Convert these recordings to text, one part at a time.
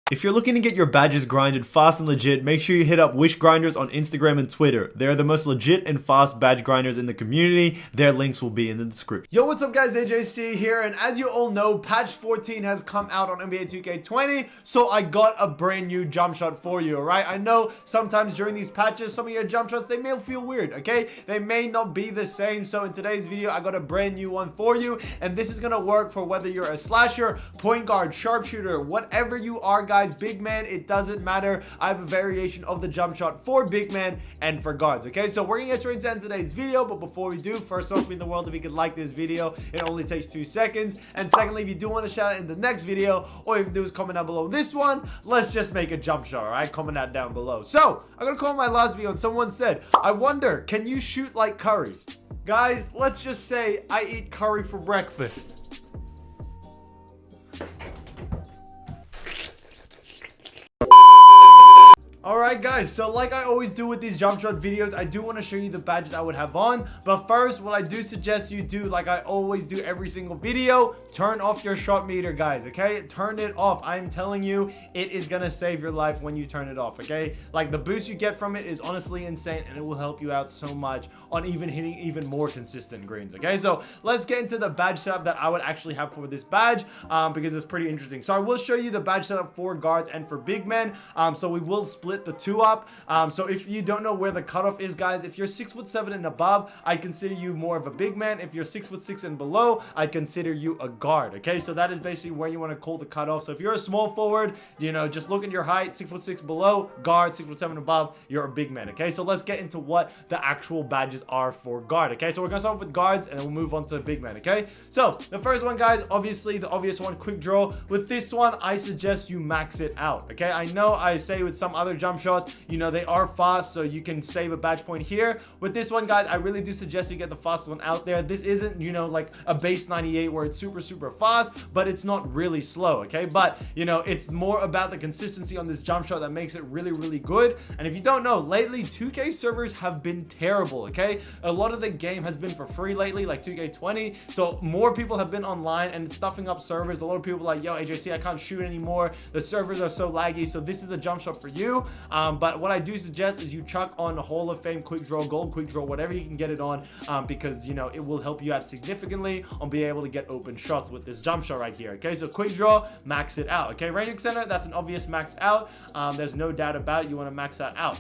If you're looking to get your badges grinded fast and legit, make sure you hit up Wishgrinders on Instagram and Twitter. They're the most legit and fast badge grinders in the community. Their links will be in the description. Yo, what's up guys, AJC here, and as you all know, patch 14 has come out on NBA 2K20, so I got a brand new jump shot for you, alright? I know sometimes during these patches, some of your jump shots, they may feel weird, okay? They may not be the same, so in today's video, I got a brand new one for you, and this is gonna work for whether you're a slasher, point guard, sharpshooter, whatever you are, guys, big man, it doesn't matter. I have a variation of the jump shot for big man and for guards, okay? So we're gonna get straight into today's video, but before we do, first off, in the world, if you could like this video, it only takes 2 seconds, and secondly, if you do want to shout out in the next video, all you have to do is comment down below this one. Let's just make a jump shot, all right? Comment that down below. So I'm gonna call my last video, and someone said, I wonder, can you shoot like Curry? Guys, let's just say I eat curry for breakfast. Alright guys, so like I always do with these jump shot videos, I do want to show you the badges I would have on. But first, what I do suggest you do, like I always do every single video, turn off your shot meter, guys, okay? Turn it off. I'm telling you, it is going to save your life when you turn it off, okay? Like the boost you get from it is honestly insane, and it will help you out so much on even hitting even more consistent greens, okay? So let's get into the badge setup that I would actually have for this badge, because it's pretty interesting. So I will show you the badge setup for guards and for big men. So we will split the two up. So if you don't know where the cutoff is, guys, if you're 6'7" and above, I consider you more of a big man. If you're 6'6" and below, I consider you a guard, okay? So that is basically where you want to call the cutoff. So if you're a small forward, you know, just look at your height, 6'6" below, guard, 6'7" above, you're a big man, okay? So let's get into what the actual badges are for guard, okay? So we're gonna start off with guards and then we'll move on to big men, okay? So the first one, guys, obviously the obvious one, quick draw. With this one, I suggest you max it out, okay? I know I say with some other jump shots, you know, they are fast, so you can save a badge point here. With this one, guys, I really do suggest you get the fastest one out there. This isn't, you know, like a base 98 where it's super fast, but it's not really slow, okay? But, you know, it's more about the consistency on this jump shot that makes it really good. And if you don't know, lately 2K servers have been terrible, okay? A lot of the game has been for free lately, like 2K20, so more people have been online and it's stuffing up servers. A lot of people are like, yo, AJC, I can't shoot anymore, the servers are so laggy, so this is a jump shot for you. But what I do suggest is you chuck on a Hall of Fame quick draw, gold quick draw, whatever you can get it on, because, you know, it will help you out significantly on being able to get open shots with this jump shot right here, okay? So quick draw, max it out, okay? Range extender, that's an obvious max out. There's no doubt about it, you want to max that out.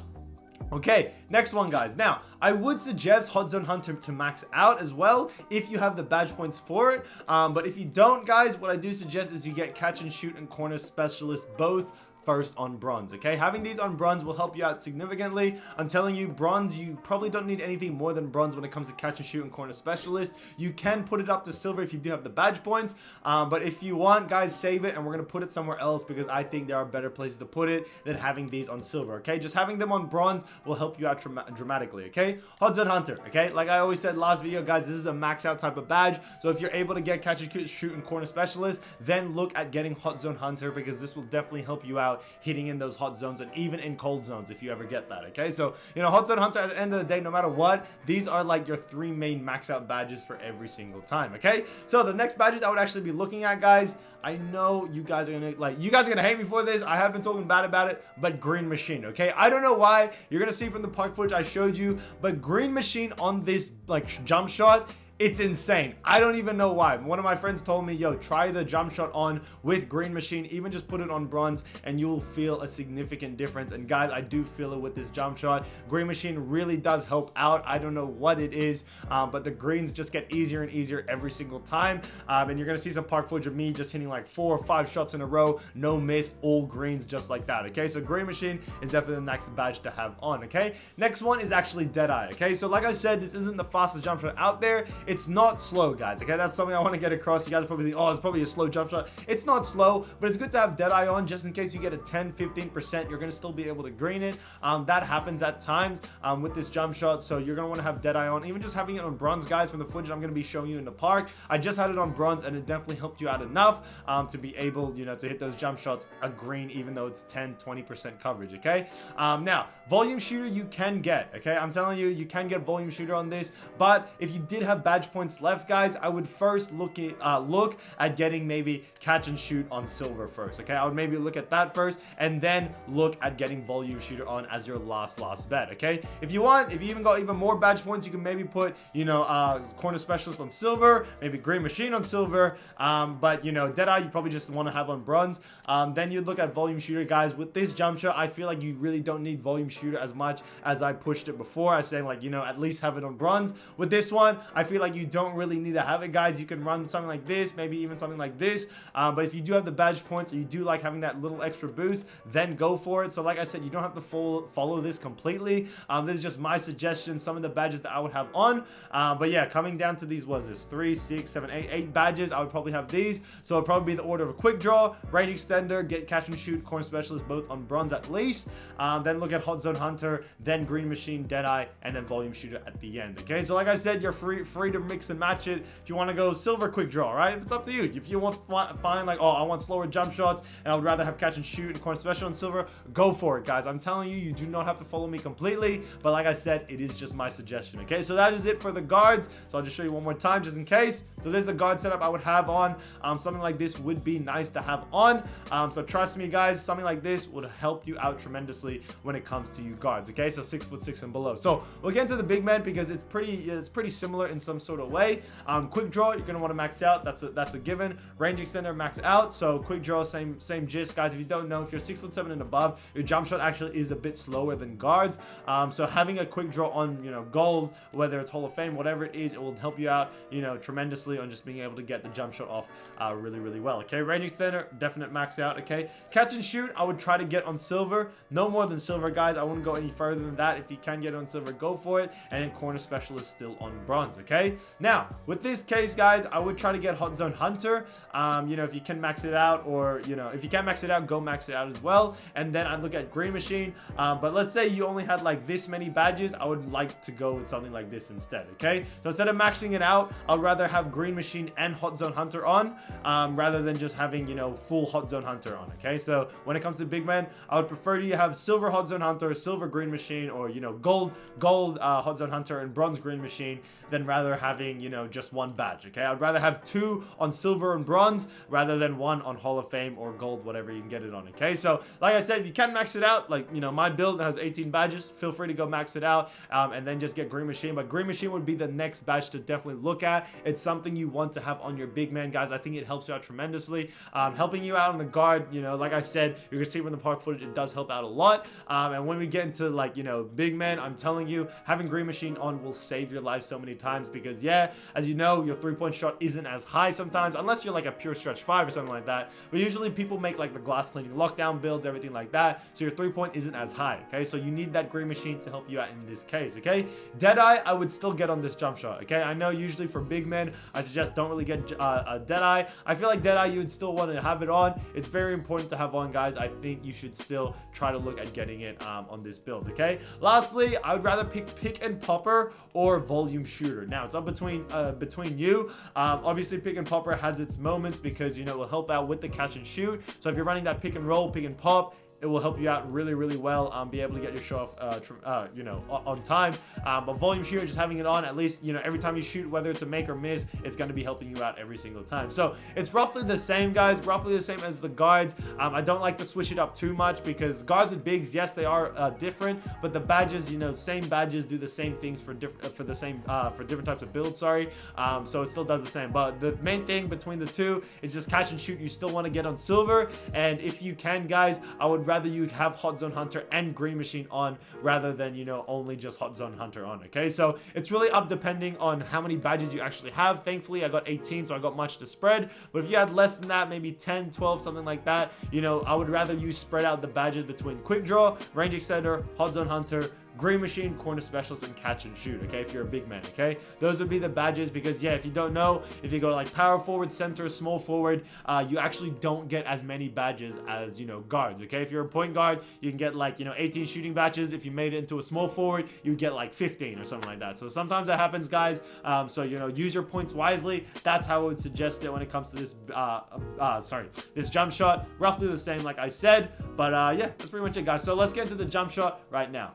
Okay, next one, guys. Now, I would suggest Hot Zone Hunter to max out as well if you have the badge points for it. But if you don't, guys, what I do suggest is you get Catch and Shoot and Corner Specialist both first on bronze, okay? Having these on bronze will help you out significantly. I'm telling you, bronze, you probably don't need anything more than bronze when it comes to catch and shoot and corner specialist. You can put it up to silver if you do have the badge points, but if you want, guys, save it, and we're gonna put it somewhere else because I think there are better places to put it than having these on silver, okay? Just having them on bronze will help you out dramatically, okay? Hot Zone Hunter, okay? Like I always said last video, guys, this is a max out type of badge, so if you're able to get catch and shoot and corner specialist, then look at getting Hot Zone Hunter because this will definitely help you out hitting in those hot zones and even in cold zones if you ever get that, okay? So, you know, Hot Zone Hunter, at the end of the day, no matter what, these are like your 3 main max out badges for every single time, okay? So the next badges I would actually be looking at, guys, I know you guys are gonna hate me for this. I have been talking bad about it, but Green Machine, okay? I don't know why. You're gonna see from the park footage I showed you, but Green Machine on this like jump shot, it's insane. I don't even know why. One of my friends told me, yo, try the jump shot on with Green Machine, even just put it on bronze and you'll feel a significant difference. And guys, I do feel it with this jump shot. Green Machine really does help out. I don't know what it is, but the greens just get easier and easier every single time. And you're gonna see some park footage of me just hitting like 4 or 5 shots in a row, no miss, all greens just like that, okay? So Green Machine is definitely the next badge to have on, okay? Next one is actually Deadeye, okay? So like I said, this isn't the fastest jump shot out there. It's not slow, guys, okay? That's something I want to get across. You guys probably think, oh, it's probably a slow jump shot. It's not slow, but it's good to have Deadeye on just in case you get a 10-15%. You're going to still be able to green it. That happens at times with this jump shot, so you're going to want to have Deadeye on. Even just having it on bronze, guys, from the footage I'm going to be showing you in the park, I just had it on bronze, and it definitely helped you out enough to be able, you know, to hit those jump shots a green, even though it's 10-20% coverage, okay? Now, volume shooter you can get, okay? I'm telling you, you can get volume shooter on this, but if you did have badge badge points left, guys, I would first look at getting maybe catch and shoot on silver first. Okay, I would maybe look at that first, and then look at getting volume shooter on as your last bet. Okay, if you want, if you even got even more badge points, you can maybe put, you know, corner specialist on silver, maybe green machine on silver, but you know, Deadeye you probably just want to have on bronze. Then you'd look at volume shooter, guys. With this jump shot, I feel like you really don't need volume shooter as much as I pushed it before. I was saying, like, you know, at least have it on bronze. With this one, I feel like you don't really need to have it, guys. You can run something like this, maybe even something like this, but if you do have the badge points, or you do like having that little extra boost, then go for it. So like I said, you don't have to follow this completely. This is just my suggestion, some of the badges that I would have on, but yeah, coming down to these, was this 3, 6, 7, 8 badges, I would probably have these. So it'll probably be the order of a quick draw, range extender, get catch and shoot, corner specialist, both on bronze at least, then look at hot zone hunter, then green machine, Deadeye, and then volume shooter at the end. Okay, so like I said, you're free to mix and match it. If you want to go silver quick draw, right, it's up to you. If you want find like, oh, I want slower jump shots and I would rather have catch and shoot and corner special and silver, go for it, guys. I'm telling you, you do not have to follow me completely, but like I said, it is just my suggestion. Okay, so that is it for the guards. So I'll just show you one more time just in case. So there's the guard setup I would have on. Something like this would be nice to have on, so trust me, guys, something like this would help you out tremendously when it comes to you guards. Okay, so 6'6" and below. So we'll get into the big men because it's pretty similar in some sort of way. Quick draw, you're gonna want to max out. That's a given. Range extender, max out. So quick draw, same gist, guys. If you don't know, if you're 6'7" and above, your jump shot actually is a bit slower than guards. So having a quick draw on, you know, gold, whether it's Hall of Fame, whatever it is, it will help you out, you know, tremendously on just being able to get the jump shot off really well. Okay, range extender, definite max out. Okay, catch and shoot, I would try to get on silver, no more than silver, guys. I wouldn't go any further than that. If you can get on silver, go for it. And then corner specialist still on bronze. Okay, now with this case, guys, I would try to get hot zone hunter. You know, if you can max it out, or you know, if you can't max it out, go max it out as well. And then I'd look at green machine, but let's say you only had like this many badges, I would like to go with something like this instead. Okay, so instead of maxing it out, I'd rather have green machine and hot zone hunter on, rather than just having, you know, full hot zone hunter on. Okay, so when it comes to big men, I would prefer you have silver hot zone hunter, silver green machine, or you know, gold hot zone hunter and bronze green machine, than rather having, you know, just one badge. Okay, I'd rather have 2 on silver and bronze rather than 1 on Hall of Fame or gold, whatever you can get it on. Okay, so like I said, if you can max it out, like, you know, my build has 18 badges, feel free to go max it out, and then just get green machine. But green machine would be the next badge to definitely look at. It's something you want to have on your big man, guys. I think it helps you out tremendously, helping you out on the guard. You know, like I said, you're gonna see from the park footage, it does help out a lot. And when we get into, like, you know, big men, I'm telling you, having green machine on will save your life so many times, because yeah, as you know, your 3-point shot isn't as high sometimes, unless you're like a pure stretch 5 or something like that. But usually people make like the glass cleaning lockdown builds, everything like that, so your 3-point isn't as high. Okay, so you need that green machine to help you out in this case. Okay, Deadeye, I would still get on this jump shot. Okay, I know usually for big men, I suggest don't really get Deadeye. I feel like Deadeye, you would still want to have it on. It's very important to have on, guys. I think you should still try to look at getting it on this build. Okay, lastly, I would rather pick and popper or volume shooter. Now it's up between you. Obviously pick and popper has its moments, because you know, it will help out with the catch and shoot. So if you're running that pick and roll, pick and pop, it will help you out really well, be able to get your shot off you know, on time. But volume shooter, just having it on, at least, you know, every time you shoot, whether it's a make or miss, it's going to be helping you out every single time. So it's roughly the same, guys, roughly the same as the guards. I don't like to switch it up too much, because guards and bigs, yes, they are different, but the badges, you know, same badges do the same things for different types of builds, sorry. So it still does the same, but the main thing between the two is just catch and shoot. You still want to get on silver, and if you can, guys, I would rather you have hot zone hunter and green machine on, rather than, you know, only just hot zone hunter on. Okay, so it's really up depending on how many badges you actually have. Thankfully I got 18, so I got much to spread, but if you had less than that, maybe 10, 12, something like that, you know, I would rather you spread out the badges between quick draw, range extender, hot zone hunter, green machine, corner specialist, and catch and shoot. Okay, if you're a big man. Okay, those would be the badges, because yeah, if you don't know, if you go like power forward, center, small forward, you actually don't get as many badges as, you know, guards. Okay, if you're a point guard, you can get like, you know, 18 shooting badges. If you made it into a small forward, you get like 15 or something like that. So sometimes that happens, guys. So, you know, use your points wisely. That's how I would suggest it when it comes to this this jump shot. Roughly the same, like I said, but yeah, that's pretty much it, guys. So let's get into the jump shot right now.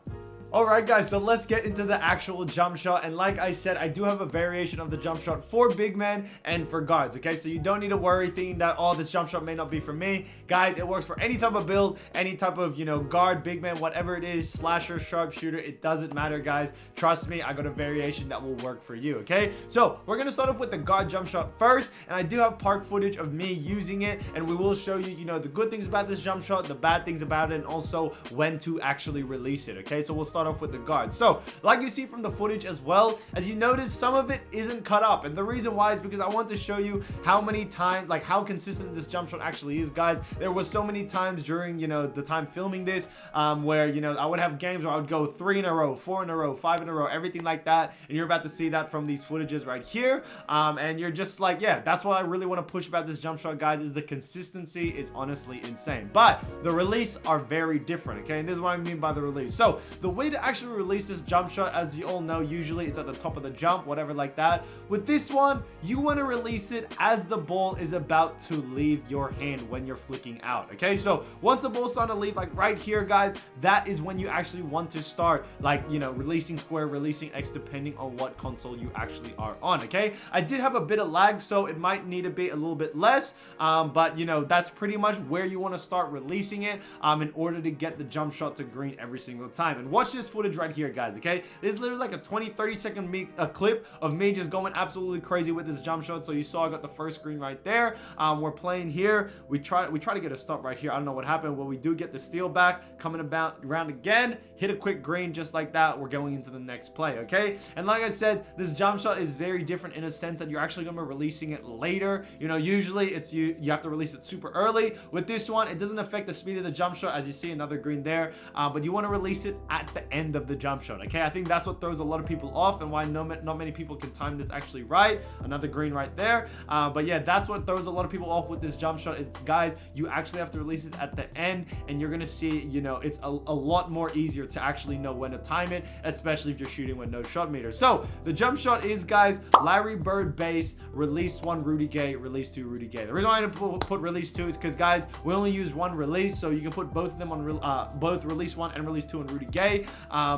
Alright guys, so let's get into the actual jump shot. And like I said, I do have a variation of the jump shot for big men and for guards, okay? So you don't need to worry thinking that, oh, this jump shot may not be for me. Guys, it works for any type of build, any type of, you know, guard, big man, whatever it is, slasher, sharpshooter, it doesn't matter, guys. Trust me, I got a variation that will work for you, okay? So we're gonna start off with the guard jump shot first, and I do have park footage of me using it, and we will show you, you know, the good things about this jump shot, the bad things about it, and also when to actually release it, okay? So we'll start off with the guard. So like you see from the footage as well, as you notice, some of it isn't cut up, and the reason why is because I want to show you how many times, like how consistent this jump shot actually is, guys. There was so many times during, you know, the time filming this where, you know, I would have games where I would go 3 in a row, 4 in a row, 5 in a row, everything like that, and you're about to see that from these footages right here, and you're just like, yeah, that's what I really want to push about this jump shot, guys, is the consistency is honestly insane, but the release are very different, okay? And this is what I mean by the release. So the way to actually release this jump shot, as you all know, usually it's at the top of the jump, whatever like that. With this one, you want to release it as the ball is about to leave your hand when you're flicking out, okay? So once the ball's starting to leave, like right here, guys, that is when you actually want to start, like, you know, releasing square, releasing X, depending on what console you actually are on, okay? I did have a bit of lag, so it might need to be a little bit less, but you know, that's pretty much where you want to start releasing it in order to get the jump shot to green every single time. And watch this footage right here, guys, okay? This is literally like a 20-30 second clip of me just going absolutely crazy with this jump shot. So you saw I got the first screen right there. We're playing here. We try to get a stop right here. I don't know what happened. Well, we do get the steal back, coming about around again, hit a quick green just like that. We're going into the next play, okay? And like I said, this jump shot is very different in a sense that you're actually going to be releasing it later. You know, usually it's you have to release it super early. With this one, it doesn't affect the speed of the jump shot, as you see another green there, but you want to release it at the end of the jump shot, okay? I think that's what throws a lot of people off and why not many people can time this actually right. Another green right there, but yeah, that's what throws a lot of people off with this jump shot is, guys, you actually have to release it at the end, and you're gonna see, you know, it's a lot more easier to actually know when to time it, especially if you're shooting with no shot meter. So the jump shot is, guys, Larry Bird base, release 1 Rudy Gay, release 2 Rudy Gay. The reason why I put release 2 is because, guys, we only use 1 release, so you can put both of them on both release 1 and release 2 on Rudy Gay.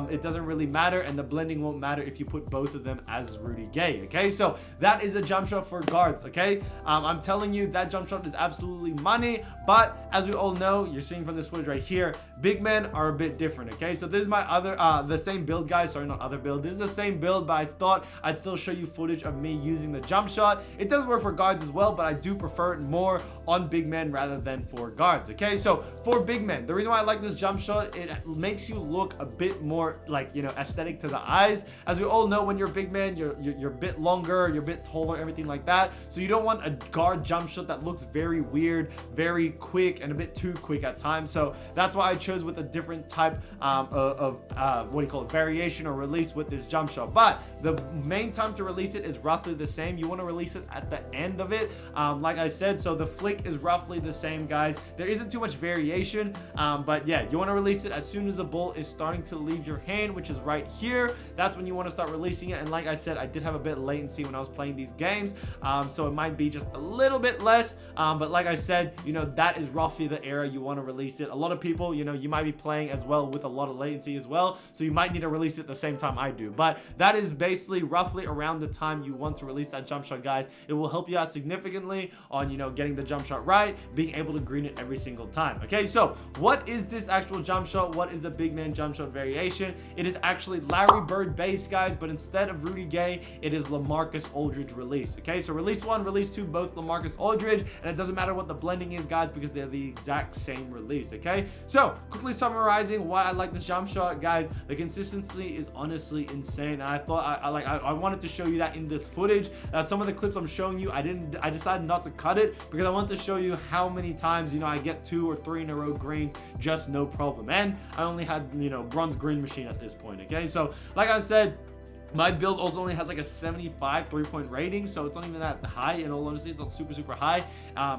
It doesn't really matter, and the blending won't matter if you put both of them as Rudy Gay, okay? So that is a jump shot for guards, okay? I'm telling you, that jump shot is absolutely money, but as we all know, you're seeing from this footage right here, big men are a bit different, okay? So this is my other, the same build, guys. Sorry, not other build. This is the same build, but I thought I'd still show you footage of me using the jump shot. It does work for guards as well, but I do prefer it more on big men rather than for guards, okay? So for big men, the reason why I like this jump shot, it makes you look a bit more, like, you know, aesthetic to the eyes. As we all know, when you're a big man, you're a bit longer, you're a bit taller, everything like that. So you don't want a guard jump shot that looks very weird, very quick, and a bit too quick at times. So that's why I chose with a different type of what do you call it, variation or release with this jump shot. But the main time to release it is roughly the same. You want to release it at the end of it, like I said. So the flick is roughly the same, guys. There isn't too much variation, but yeah, you want to release it as soon as the ball is starting to leave your hand, which is right here. That's when you want to start releasing it. And like I said, I did have a bit of latency when I was playing these games, so it might be just a little bit less, but like I said, you know, that is roughly the era you want to release it. A lot of people, you know, you might be playing as well with a lot of latency as well, so you might need to release it at the same time I do, but that is basically roughly around the time you want to release that jump shot, guys. It will help you out significantly on, you know, getting the jump shot right, being able to green it every single time, okay? So what is this actual jump shot? What is the big man jump shot variation? It is actually Larry Bird base, guys, but instead of Rudy Gay, it is LaMarcus Aldridge release, okay? So release 1, release 2, both LaMarcus Aldridge, and it doesn't matter what the blending is, guys, because they're the exact same release, okay? So quickly summarizing why I like this jump shot, guys, the consistency is honestly insane, and I thought I wanted to show you that in this footage. Some of the clips I'm showing you, I decided not to cut it because I want to show you how many times, you know, I get 2 or 3 in a row greens just no problem, and I only had, you know, bronze green machine at this point, okay? So like I said, My build also only has like a 75 3-point rating, so it's not even that high. In all honesty, it's not super high.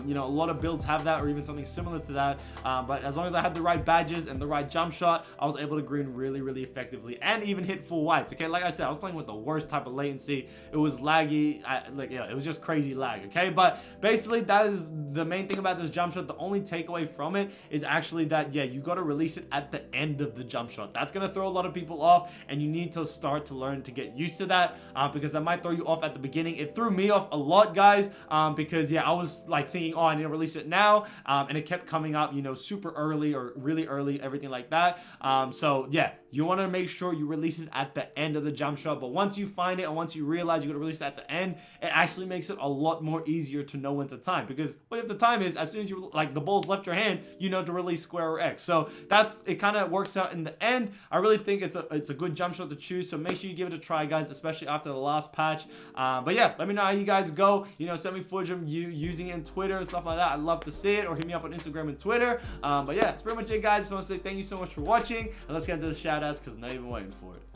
You know, a lot of builds have that, or even something similar to that. But as long as I had the right badges and the right jump shot, I was able to green really effectively and even hit full whites. Okay, like I said, I was playing with the worst type of latency. It was laggy, it was just crazy lag. Okay, but basically that is the main thing about this jump shot. The only takeaway from it is actually that, yeah, you got to release it at the end of the jump shot. That's gonna throw a lot of people off, and you need to start to learn to get used to that, because that might throw you off at the beginning. It threw me off a lot, guys, because yeah, I was like thinking, oh, I need to release it now, and it kept coming up, you know, super early or really early, everything like that. So yeah, you want to make sure you release it at the end of the jump shot. But once you find it and once you realize you're gonna release it at the end, it actually makes it a lot more easier to know when to time, because what if the time is as soon as you like the ball's left your hand, you know to release square or X. So that's it, kind of works out in the end. I really think it's a good jump shot to choose, so make sure you give it a try, guys, especially after the last patch. But yeah, let me know how you guys go. You know, send me footage of you using it in Twitter and stuff like that. I'd love to see it, or hit me up on Instagram and Twitter. But yeah, that's pretty much it, guys. Just want to say thank you so much for watching, and let's get into the shout outs because I'm not even waiting for it.